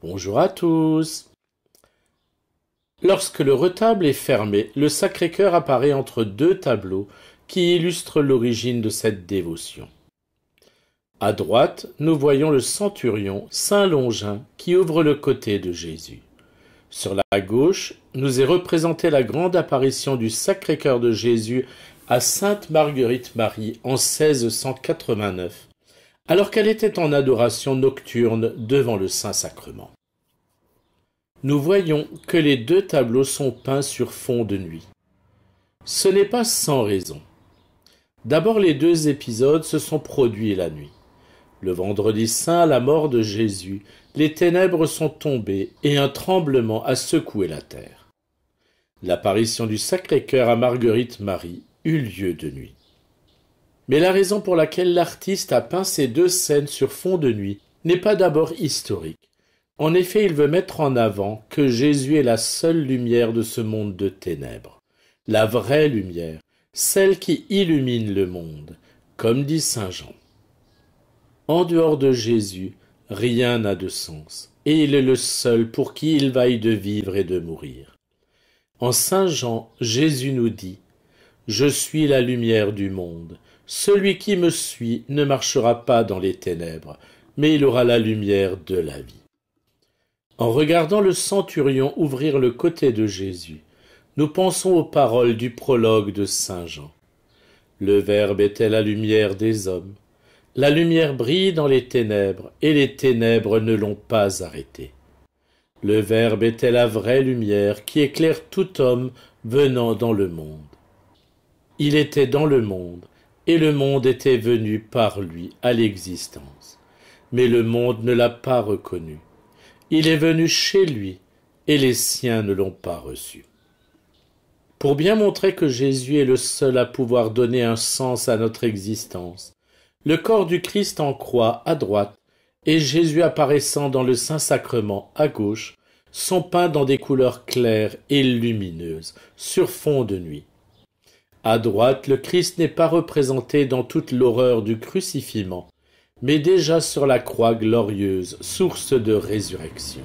Bonjour à tous. Lorsque le retable est fermé, le Sacré-Cœur apparaît entre deux tableaux qui illustrent l'origine de cette dévotion. À droite, nous voyons le centurion Saint Longin qui ouvre le côté de Jésus. Sur la gauche, nous est représentée la grande apparition du Sacré-Cœur de Jésus à Sainte Marguerite Marie en 1689, alors qu'elle était en adoration nocturne devant le Saint-Sacrement. Nous voyons que les deux tableaux sont peints sur fond de nuit. Ce n'est pas sans raison. D'abord, les deux épisodes se sont produits la nuit. Le vendredi saint, à la mort de Jésus, les ténèbres sont tombées et un tremblement a secoué la terre. L'apparition du Sacré-Cœur à Marguerite Marie eut lieu de nuit. Mais la raison pour laquelle l'artiste a peint ces deux scènes sur fond de nuit n'est pas d'abord historique. En effet, il veut mettre en avant que Jésus est la seule lumière de ce monde de ténèbres, la vraie lumière, celle qui illumine le monde, comme dit saint Jean. En dehors de Jésus, rien n'a de sens, et il est le seul pour qui il vaille de vivre et de mourir. En saint Jean, Jésus nous dit « Je suis la lumière du monde. Celui qui me suit ne marchera pas dans les ténèbres, mais il aura la lumière de la vie. » En regardant le centurion ouvrir le côté de Jésus, nous pensons aux paroles du prologue de saint Jean. Le Verbe était la lumière des hommes. La lumière brille dans les ténèbres, et les ténèbres ne l'ont pas arrêté. Le Verbe était la vraie lumière qui éclaire tout homme venant dans le monde. Il était dans le monde, et le monde était venu par lui à l'existence. Mais le monde ne l'a pas reconnu. Il est venu chez lui, et les siens ne l'ont pas reçu. Pour bien montrer que Jésus est le seul à pouvoir donner un sens à notre existence, le corps du Christ en croix à droite et Jésus apparaissant dans le Saint-Sacrement à gauche sont peints dans des couleurs claires et lumineuses, sur fond de nuit. À droite, le Christ n'est pas représenté dans toute l'horreur du crucifixion, mais déjà sur la croix glorieuse, source de résurrection.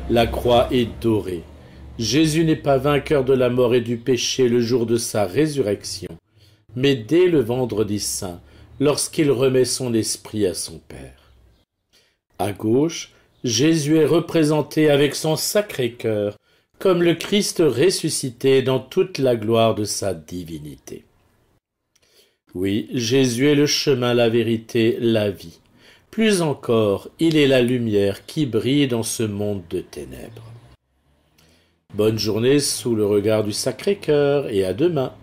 La croix est dorée. Jésus n'est pas vainqueur de la mort et du péché le jour de sa résurrection, mais dès le vendredi saint, lorsqu'il remet son esprit à son Père. À gauche, Jésus est représenté avec son Sacré-Cœur, comme le Christ ressuscité dans toute la gloire de sa divinité. Oui, Jésus est le chemin, la vérité, la vie. Plus encore, il est la lumière qui brille dans ce monde de ténèbres. Bonne journée sous le regard du Sacré-Cœur et à demain.